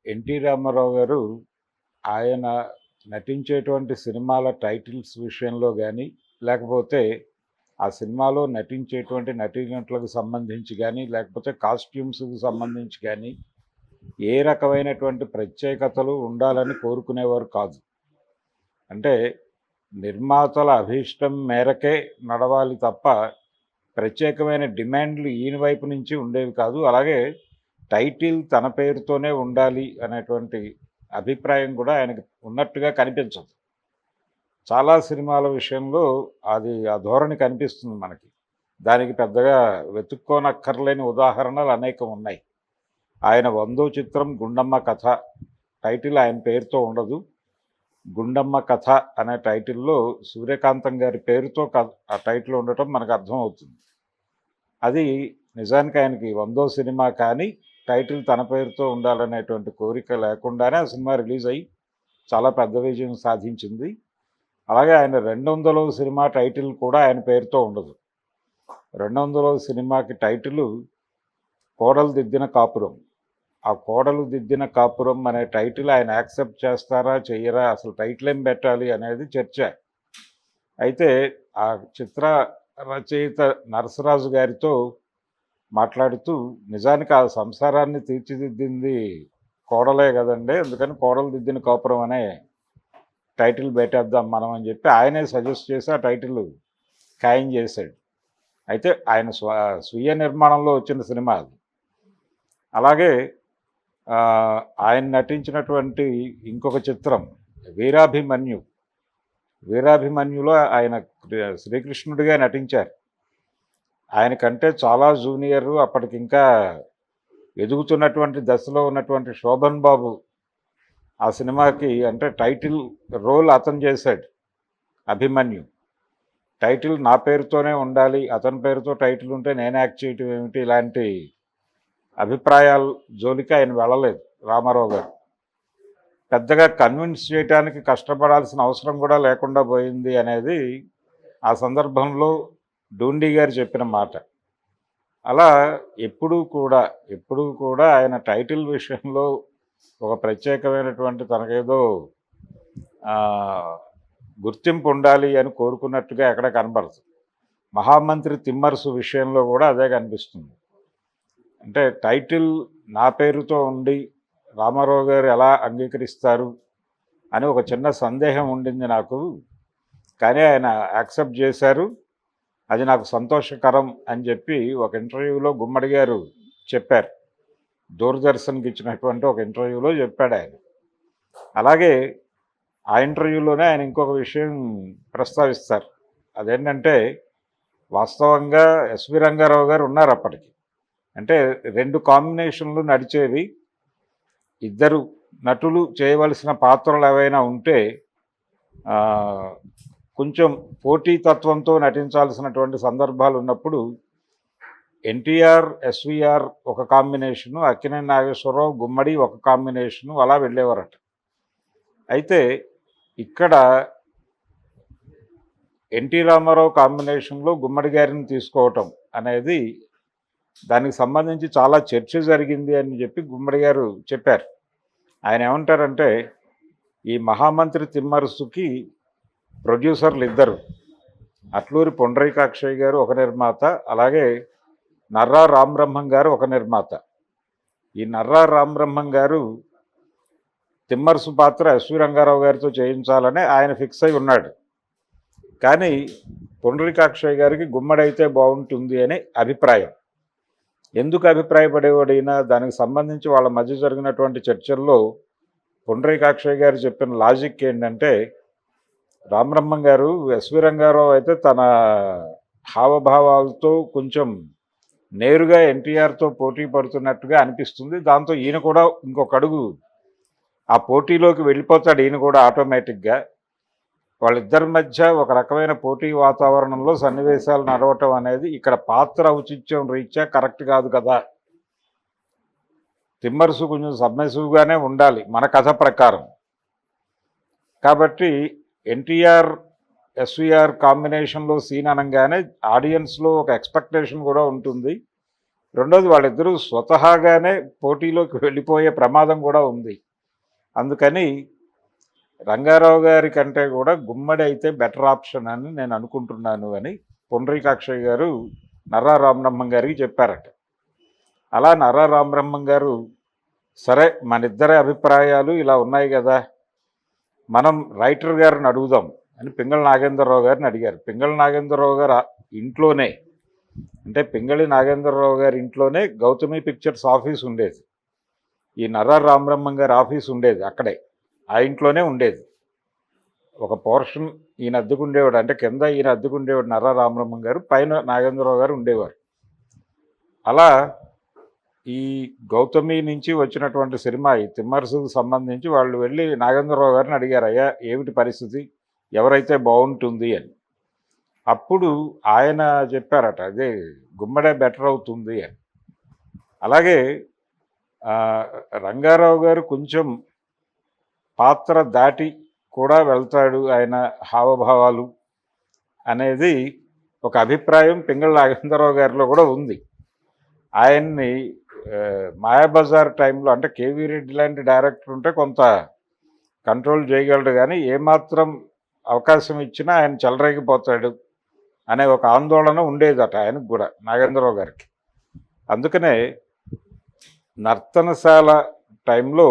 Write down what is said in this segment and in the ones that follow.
NT Ramarao గారు ఆయన నటించేటువంటి సినిమాల టైటిల్స్ విషయంలో గానీ, లేకపోతే ఆ సినిమాలో నటించేటువంటి నటీనటులకు సంబంధించి గానీ, లేకపోతే కాస్ట్యూమ్స్‌కి సంబంధించి గానీ, ఏ రకమైనటువంటి ప్రత్యేకతలు ఉండాలని కోరుకునేవారు కాదు. అంటే నిర్మాతల అభీష్టం మేరకే నడవాలి తప్ప, ప్రత్యేకమైన డిమాండ్‌లు ఈయన వైపు నుంచి ఉండేవి కాదు. అలాగే టైటిల్ తన పేరుతోనే ఉండాలి అనేటువంటి అభిప్రాయం కూడా ఆయనకి ఉన్నట్టుగా కనిపించదు. చాలా సినిమాల విషయంలో అది ఆ ధోరణి కనిపిస్తుంది మనకి. దానికి పెద్దగా వెతుక్కోనక్కర్లేని ఉదాహరణలు అనేకం ఉన్నాయి. ఆయన 100వ చిత్రం 'గుండమ్మ కథ' టైటిల్ ఆయన పేరుతో ఉండదు. 'గుండమ్మ కథ' అనే టైటిల్‌లో సూర్యకాంతం గారి పేరుతో ఆ టైటిల్ ఉండటం మనకు అర్థమవుతుంది. అది నిజానికి ఆయనకి 100వ సినిమా కానీ, టైటిల్ తన పేరుతో ఉండాలనేటువంటి కోరిక లేకుండానే ఆ సినిమా రిలీజ్ అయ్యి చాలా పెద్ద విజయం సాధించింది. అలాగే ఆయన 200వ సినిమా టైటిల్ కూడా ఆయన పేరుతో ఉండదు. 200వ సినిమాకి టైటిలు 'కోడలు దిద్దిన కాపురం'. ఆ 'కోడలు దిద్దిన కాపురం' అనే టైటిల్ ఆయన యాక్సెప్ట్ చేస్తారా? చెయ్యరా? అసలు టైటిల్ ఏం పెట్టాలి అనేది చర్చ. అయితే ఆ చిత్ర రచయిత నరసరాజు గారితో మాట్లాడుతూ, నిజానికి ఆ సంసారాన్ని తీర్చిదిద్దింది కోడలే కదండీ! అందుకని 'కోడలు దిద్దిన కాపురం' అనే టైటిల్ పెట్టేద్దాం మనం అని చెప్పి ఆయనే సజెస్ట్ చేసి ఆ టైటిల్ ఖాయం చేశాడు. అయితే ఆయన స్వీయ నిర్మాణంలో వచ్చిన సినిమా అది. అలాగే ఆయన నటించినటువంటి ఇంకొక చిత్రం 'వీరాభిమన్యు'. 'వీరాభిమన్యు'లో ఆయన శ్రీకృష్ణుడిగా నటించారు. ఆయనకంటే చాలా జూనియరు, అప్పటికింకా ఎదుగుతున్నటువంటి దశలో ఉన్నటువంటి శోభన్ బాబు ఆ సినిమాకి అంటే టైటిల్ రోల్ అతను చేశాడు. 'అభిమన్యు' టైటిల్ నా పేరుతోనే ఉండాలి, అతని పేరుతో టైటిల్ ఉంటే నేను యాక్ట్ చేయటం ఏమిటి, ఇలాంటి అభిప్రాయాల జోలికి ఆయన వెళ్ళలేదు రామారావు గారు. పెద్దగా కన్విన్స్ చేయడానికి కష్టపడాల్సిన అవసరం కూడా లేకుండా పోయింది అనేది ఆ సందర్భంలో డూండి గారు చెప్పిన మాట. అలా ఎప్పుడూ కూడా ఆయన టైటిల్ విషయంలో ఒక ప్రత్యేకమైనటువంటి తనకేదో గుర్తింపు ఉండాలి అని కోరుకున్నట్టుగా ఎక్కడ కనబడదు. మహామంత్రి తిమ్మరుసు విషయంలో కూడా అదే కనిపిస్తుంది. అంటే టైటిల్ నా పేరుతో ఉండి రామారావు గారు ఎలా అంగీకరిస్తారు అని ఒక చిన్న సందేహం ఉండింది నాకు. కానీ ఆయన యాక్సెప్ట్ చేశారు. అది నాకు సంతోషకరం అని చెప్పి ఒక ఇంటర్వ్యూలో గుమ్మడి గారు చెప్పారు. దూరదర్శన్కి ఇచ్చినటువంటి ఒక ఇంటర్వ్యూలో చెప్పాడు ఆయన. అలాగే ఆ ఇంటర్వ్యూలోనే ఆయన ఇంకొక విషయం ప్రస్తావిస్తారు. అదేంటంటే వాస్తవంగా ఎస్వి రంగారావు గారు ఉన్నారు అప్పటికి. అంటే 2 కాంబినేషన్లు నడిచేవి. ఇద్దరు నటులు చేయవలసిన పాత్రలు ఏవైనా ఉంటే కొంచెం పోటీతత్వంతో నటించాల్సినటువంటి సందర్భాలు ఉన్నప్పుడు ఎన్టీఆర్, ఎస్వీఆర్ ఒక కాంబినేషను, అక్కినేని నాగేశ్వరరావు, గుమ్మడి ఒక కాంబినేషను అలా వెళ్ళేవారట. అయితే ఇక్కడ ఎన్టీ రామారావు కాంబినేషన్లో గుమ్మడి గారిని తీసుకోవటం అనేది దానికి సంబంధించి చాలా చర్చ జరిగింది అని చెప్పి గుమ్మడి గారు చెప్పారు. ఆయన ఏమంటారంటే, ఈ మహామంత్రి తిమ్మరుసుకి ప్రొడ్యూసర్లు ఇద్దరు, అట్లూరి పుండరీకాక్షయ్య గారు ఒక నిర్మాత, అలాగే నర్రా రామబ్రహ్మం గారు ఒక నిర్మాత. ఈ నర్రా రామబ్రహ్మం గారు తిమ్మరుసు పాత్ర ఎస్వి రంగారావు గారితో చేయించాలని ఆయన ఫిక్స్ అయి ఉన్నాడు. కానీ పుండరీకాక్షయ్య గారికి గుమ్మడైతే బాగుంటుంది అని అభిప్రాయం. ఎందుకు అభిప్రాయపడేవాడైనా దానికి సంబంధించి వాళ్ళ మధ్య జరిగినటువంటి చర్చల్లో పుండరీకాక్షయ్య గారు చెప్పిన లాజిక్ ఏంటంటే, రామబ్రహ్మం గారు ఎస్వి రంగారావు అయితే తన హావభావాలతో కొంచెం నేరుగా ఎన్టీఆర్తో పోటీ పడుతున్నట్టుగా అనిపిస్తుంది. దాంతో ఈయన కూడా ఇంకొక అడుగు ఆ పోటీలోకి వెళ్ళిపోతాడు ఈయన కూడా ఆటోమేటిక్గా. వాళ్ళిద్దరి మధ్య ఒక రకమైన పోటీ వాతావరణంలో సన్నివేశాలు నడవటం అనేది ఇక్కడ పాత్ర ఔచిత్యం రీత్యా కరెక్ట్ కాదు కదా. తిమ్మరుసు కొంచెం సబ్మిసివ్గానే ఉండాలి మన కథ ప్రకారం. కాబట్టి ఎన్టీఆర్, ఎస్వీఆర్ కాంబినేషన్లో సీన్ అనగానే ఆడియన్స్లో ఒక ఎక్స్పెక్టేషన్ కూడా ఉంటుంది. రెండోది వాళ్ళిద్దరూ స్వతహాగానే పోటీలోకి వెళ్ళిపోయే ప్రమాదం కూడా ఉంది. అందుకని రంగారావు గారి కంటే కూడా గుమ్మడి అయితే బెటర్ ఆప్షన్ అని నేను అనుకుంటున్నాను అని పుండరీకాక్షయ్య గారు నర్రా రామబ్రహ్మం గారికి చెప్పారట. అలా నర్రా రామబ్రహ్మం గారు సరే మన ఇద్దరి అభిప్రాయాలు ఇలా ఉన్నాయి కదా, మనం రైటర్ గారిని అడుగుదాం అని పింగళి నాగేంద్రరావు గారిని అడిగారు. పింగళి నాగేంద్రరావు గారు ఇంట్లోనే, అంటే పింగళి నాగేంద్రరావు గారి ఇంట్లోనే గౌతమి పిక్చర్స్ ఆఫీస్ ఉండేది. ఈ నర్రా రామబ్రహ్మం గారి ఆఫీస్ ఉండేది అక్కడే, ఆ ఇంట్లోనే ఉండేది. ఒక పోర్షన్ ఈయన అద్దెకుండేవాడు, అంటే కింద ఈయన అద్దెకుండేవాడు నర్రా రామబ్రహ్మం గారు, పైన నాగేంద్రరావు గారు ఉండేవారు. అలా ఈ గౌతమి నుంచి వచ్చినటువంటి సినిమా ఈ తిమ్మరసుకు సంబంధించి వాళ్ళు వెళ్ళి నాగేంద్రరావు గారిని అడిగారు, అయ్యా ఏమిటి పరిస్థితి, ఎవరైతే బాగుంటుంది అని. అప్పుడు ఆయన చెప్పారట, అదే గుమ్మడే బెటర్ అవుతుంది అని. అలాగే రంగారావు గారు కొంచెం పాత్ర దాటి కూడా వెళ్తాడు ఆయన హావభావాలు అనేది ఒక అభిప్రాయం పింగళి నాగేంద్రరావు గారిలో కూడా ఉంది. ఆయన్ని మాయాబజార్ టైంలో, అంటే కేవీ రెడ్డి లాంటి డైరెక్టర్ ఉంటే కొంత కంట్రోల్ చేయగలడు, కానీ ఏమాత్రం అవకాశం ఇచ్చినా ఆయన చెలరేగిపోతాడు అనే ఒక ఆందోళన ఉండేదట ఆయనకు కూడా, నాగేంద్రరావు గారికి. అందుకనే నర్తనశాల టైంలో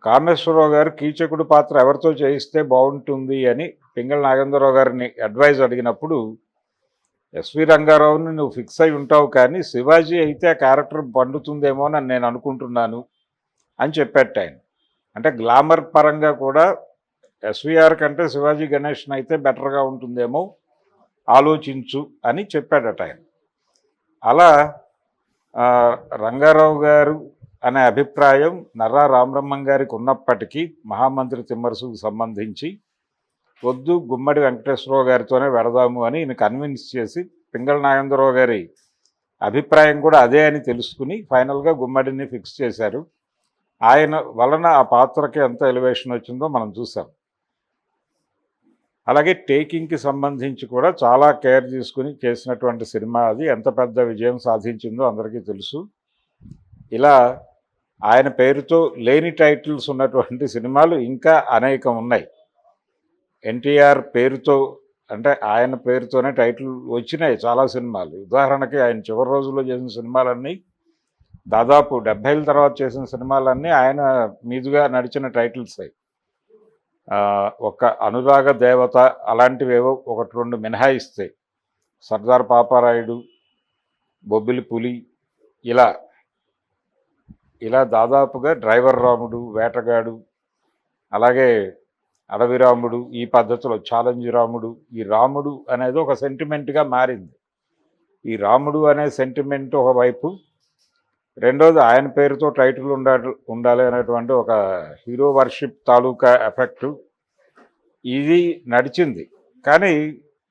కామేశ్వరరావు గారు కీచకుడు పాత్ర ఎవరితో చేయిస్తే బాగుంటుంది అని పింగళి నాగేంద్రరావు గారిని అడ్వైజ్ అడిగినప్పుడు, ఎస్వి రంగారావుని నువ్వు ఫిక్స్ అయి ఉంటావు, కానీ శివాజీ అయితే ఆ క్యారెక్టర్ పండుతుందేమో అని నేను అనుకుంటున్నాను అని చెప్పాట ఆయన. అంటే గ్లామర్ పరంగా కూడా ఎస్విఆర్ కంటే శివాజీ గణేషన్ అయితే బెటర్గా ఉంటుందేమో ఆలోచించు అని చెప్పాడట ఆయన. అలా రంగారావు గారు అనే అభిప్రాయం నర్రా రామబ్రహ్మం గారికి ఉన్నప్పటికీ మహామంత్రి తిమ్మరసుకు సంబంధించి వద్దు గుమ్మడి వెంకటేశ్వరరావు గారితోనే వెడదాము అని ఈయన కన్విన్స్ చేసి, పింగళి నాగేంద్రరావు గారి అభిప్రాయం కూడా అదే అని తెలుసుకుని ఫైనల్గా గుమ్మడిని ఫిక్స్ చేశారు. ఆయన వలన ఆ పాత్రకి ఎంత ఎలివేషన్ వచ్చిందో మనం చూసాం. అలాగే టేకింగ్కి సంబంధించి కూడా చాలా కేర్ తీసుకుని చేసినటువంటి సినిమా అది. ఎంత పెద్ద విజయం సాధించిందో అందరికీ తెలుసు. ఇలా ఆయన పేరుతో లేని టైటిల్స్ ఉన్నటువంటి సినిమాలు ఇంకా అనేకం ఉన్నాయి. ఎన్టీఆర్ పేరుతో, అంటే ఆయన పేరుతోనే టైటిల్ వచ్చినాయి చాలా సినిమాలు. ఉదాహరణకి ఆయన చివరి రోజుల్లో చేసిన సినిమాలన్నీ, దాదాపు 70ల తర్వాత చేసిన సినిమాలన్నీ ఆయన మీదుగా నడిచిన టైటిల్స్ అవి. ఒక అనురాగ దేవత అలాంటివేవో ఒకటి రెండు మినహాయిస్తాయి. సర్దార్ పాపారాయుడు, బొబ్బిలి పులి, ఇలా దాదాపుగా డ్రైవర్ రాముడు, వేటగాడు, అలాగే అడవి రాముడు, ఈ పద్ధతిలో ఛాలెంజ్ రాముడు. ఈ రాముడు అనేది ఒక సెంటిమెంట్గా మారింది. ఈ రాముడు అనే సెంటిమెంట్ ఒకవైపు, రెండోది ఆయన పేరుతో టైటిల్ ఉండాలి అనేటువంటి ఒక హీరో వర్షిప్ తాలూకా ఎఫెక్టు ఇది నడిచింది. కానీ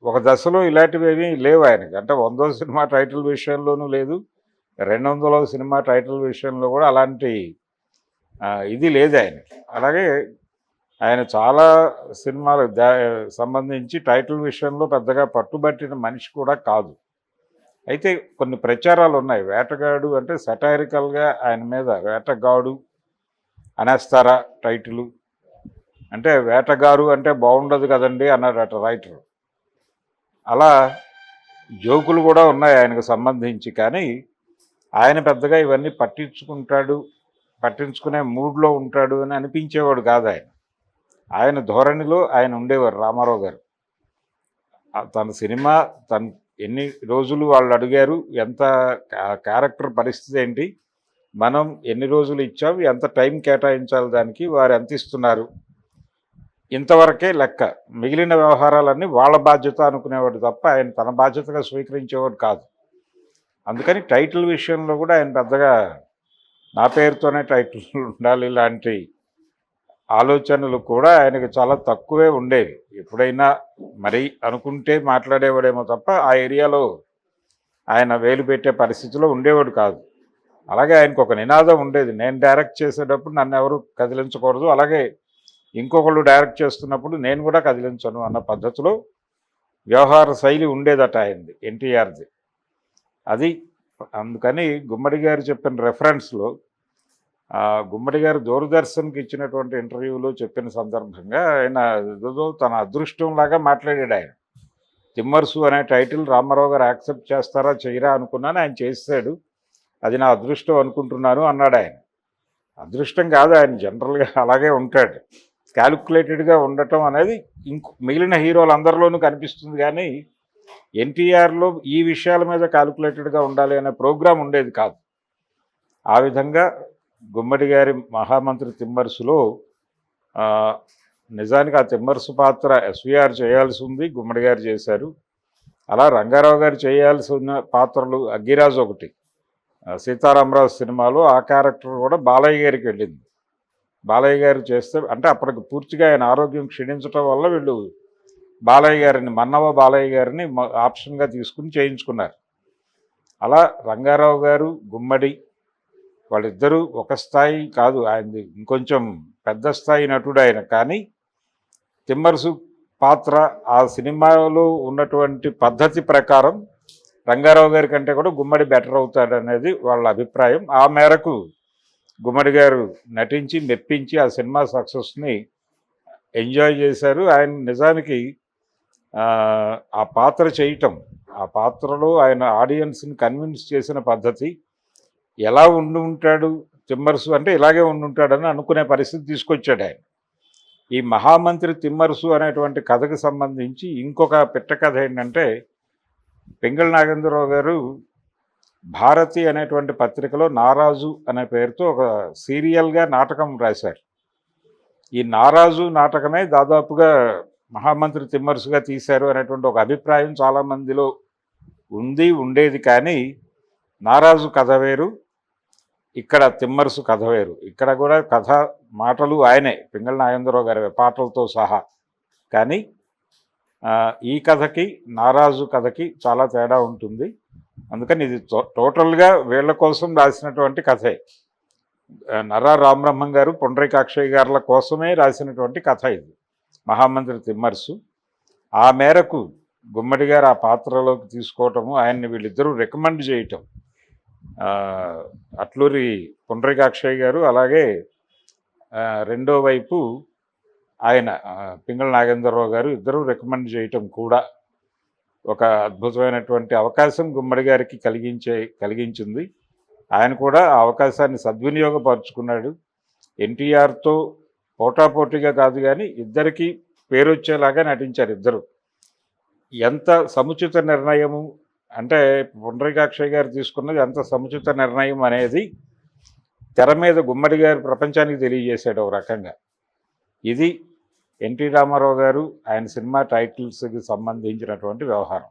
ఒక దశలో ఇలాంటివి ఏమీ లేవు ఆయనకి. అంటే 100వ సినిమా టైటిల్ విషయంలోనూ లేదు, 200వ సినిమా టైటిల్ విషయంలో కూడా అలాంటి ఇది లేదు ఆయనకి. అలాగే ఆయన చాలా సినిమాలు సంబంధించి టైటిల్ విషయంలో పెద్దగా పట్టుబట్టిన మనిషి కూడా కాదు. అయితే కొన్ని ప్రచారాలు ఉన్నాయి. వేటగాడు అంటే సెటైరికల్గా ఆయన మీద వేటగాడు అనేస్తారా టైటిల్, అంటే వేటగారు అంటే బాగుండదు కదండి అన్నాడట రైటర్. అలా జోకులు కూడా ఉన్నాయి ఆయనకు సంబంధించి. కానీ ఆయన పెద్దగా ఇవన్నీ పట్టించుకునే మూడ్లో ఉంటాడు అని అనిపించేవాడు కాదు ఆయన. ఆయన ధోరణిలో ఆయన ఉండేవారు రామారావు గారు. తన సినిమా ఎన్ని రోజులు వాళ్ళు అడిగారు, ఎంత క్యారెక్టర్ పరిస్థితి ఏంటి, మనం ఎన్ని రోజులు ఇచ్చాం, ఎంత టైం కేటాయించాలి దానికి, వారు ఎంత ఇస్తున్నారు, ఇంతవరకే లెక్క. మిగిలిన వ్యవహారాలన్నీ వాళ్ళ బాధ్యత అనుకునేవాడు తప్ప ఆయన తన బాధ్యతగా స్వీకరించేవాడు కాదు. అందుకని టైటిల్ విషయంలో కూడా ఆయన పెద్దగా నా పేరుతోనే టైటిల్ ఉండాలి ఇలాంటి ఆలోచనలు కూడా ఆయనకు చాలా తక్కువే ఉండేవి. ఎప్పుడైనా మరీ అనుకుంటే మాట్లాడేవాడేమో తప్ప ఆ ఏరియాలో ఆయన వేలు పెట్టే పరిస్థితిలో ఉండేవాడు కాదు. అలాగే ఆయనకు ఒక నినాదం ఉండేది, నేను డైరెక్ట్ చేసేటప్పుడు నన్ను ఎవరు కదిలించకూడదు, అలాగే ఇంకొకళ్ళు డైరెక్ట్ చేస్తున్నప్పుడు నేను కూడా కదిలించను అన్న పద్ధతిలో వ్యవహార శైలి ఉండేదట ఆయనది, ఎన్టీఆర్ది. అది అందుకని గుమ్మడి గారు చెప్పిన రెఫరెన్స్‌లో గుమ్మడి గారు దూరదర్శన్‌కి ఇచ్చినటువంటి ఇంటర్వ్యూలో చెప్పిన సందర్భంగా ఆయన ఏదేదో తన అదృష్టంలాగా మాట్లాడాడాయన. 'తిమ్మరుసు' అనే టైటిల్ రామారావు గారు యాక్సెప్ట్ చేస్తారా, చెయ్యరా అనుకున్నాను. ఆయన చేసేసాడు. అది నా అదృష్టం అనుకుంటున్నాను అన్నాడాయన. అదృష్టం కాదు, ఆయన జనరల్‌గా అలాగే ఉంటాడు. కాలిక్యులేటెడ్‌గా ఉండటం అనేది మిగిలిన హీరోలందరిలోనూ కనిపిస్తుంది గానీ, ఎన్టీఆర్‌లో ఈ విషయాల మీద కాలిక్యులేటెడ్‌గా ఉండాలి అనే ప్రోగ్రామ్ ఉండేది కాదు. ఆ విధంగా గుమ్మడి గారి 'మహామంత్రి తిమ్మరుసులో' నిజానికి ఆ తిమ్మరుసు పాత్ర ఎస్వీఆర్ చేయాల్సి ఉంది, గుమ్మడి గారు చేశారు. అలా రంగారావు గారు చేయాల్సిన పాత్రలు 'అగ్గిరాజు' ఒకటి, సీతారామరాజు సినిమాలో ఆ క్యారెక్టర్ కూడా బాలయ్య గారికి వెళ్ళింది. బాలయ్య గారు చేస్తే అంటే అప్పటికి పూర్తిగా ఆయన ఆరోగ్యం క్షీణించడం వల్ల వీళ్ళు బాలయ్య గారిని, మన్నవ బాలయ్య గారిని ఆప్షన్గా తీసుకుని చేయించుకున్నారు. అలా రంగారావు గారు, గుమ్మడి వాళ్ళిద్దరూ ఒక స్థాయి కాదు, ఆయనది ఇంకొంచెం పెద్ద స్థాయి నటుడు ఆయన. కానీ తిమ్మరుసు పాత్ర ఆ సినిమాలో ఉన్నటువంటి పద్ధతి ప్రకారం రంగారావు గారి కంటే కూడా గుమ్మడి బెటర్ అవుతాడనేది వాళ్ళ అభిప్రాయం. ఆ మేరకు గుమ్మడి గారు నటించి మెప్పించి ఆ సినిమా సక్సెస్ని ఎంజాయ్ చేశారు. ఆయన నిజానికి ఆ పాత్ర చేయటం, ఆ పాత్రలో ఆయన ఆడియన్స్ని కన్విన్స్ చేసిన పద్ధతి, ఎలా ఉండి ఉంటాడు తిమ్మరుసు అంటే ఇలాగే ఉండి ఉంటాడని అనుకునే పరిస్థితి తీసుకొచ్చాడు ఆయన. ఈ 'మహామంత్రి తిమ్మరుసు' అనేటువంటి కథకు సంబంధించి ఇంకొక పిట్ట కథ ఏంటంటే, పింగళి నాగేంద్రరావు గారు 'భారతి' అనేటువంటి పత్రికలో 'నారాజు' అనే పేరుతో ఒక సీరియల్గా నాటకం రాశారు. ఈ 'నారాజు' నాటకమే దాదాపుగా 'మహామంత్రి తిమ్మరుసుగా తీశారు అనేటువంటి ఒక అభిప్రాయం చాలామందిలో ఉండేది. కానీ 'నారాజు' కథ వేరు, ఇక్కడ తిమ్మరుసు కథ వేరు. ఇక్కడ కూడా కథ మాటలు ఆయనే, పింగళి నాగేంద్రరావు గారి పాటలతో సహా. కానీ ఈ కథకి, 'నారాజు' కథకి చాలా తేడా ఉంటుంది. అందుకని ఇది టోటల్గా వీళ్ళ కోసం రాసినటువంటి కథే. నర్రా రామబ్రహ్మం గారు, పుండరీకాక్షయ్య గారుల కోసమే రాసినటువంటి కథ ఇది 'మహామంత్రి తిమ్మరుసు'. ఆ మేరకు గుమ్మడి గారు ఆ పాత్రలోకి తీసుకోవటము, ఆయన్ని వీళ్ళిద్దరూ రికమెండ్ చేయటం, అట్లూరి పుండరీకాక్షయ్య గారు, అలాగే రెండో వైపు ఆయన పింగళి నాగేంద్రరావు గారు ఇద్దరూ రికమెండ్ చేయటం కూడా ఒక అద్భుతమైనటువంటి అవకాశం గుమ్మడి గారికి కలిగించింది. ఆయన కూడా ఆ అవకాశాన్ని సద్వినియోగపరుచుకున్నాడు. ఎన్టీఆర్తో పోటాపోటీగా కాదు కానీ ఇద్దరికీ పేరొచ్చేలాగా నటించారు ఇద్దరు. ఎంత సముచిత నిర్ణయము అంటే పుండరీకాక్షయ్య గారు తీసుకున్నది ఎంత సముచిత నిర్ణయం అనేది తెర మీద గుమ్మడి గారు ప్రపంచానికి తెలియజేశాడు ఒక రకంగా. ఇది ఎన్టీ రామారావు గారు ఆయన సినిమా టైటిల్స్కి సంబంధించినటువంటి వ్యవహారం.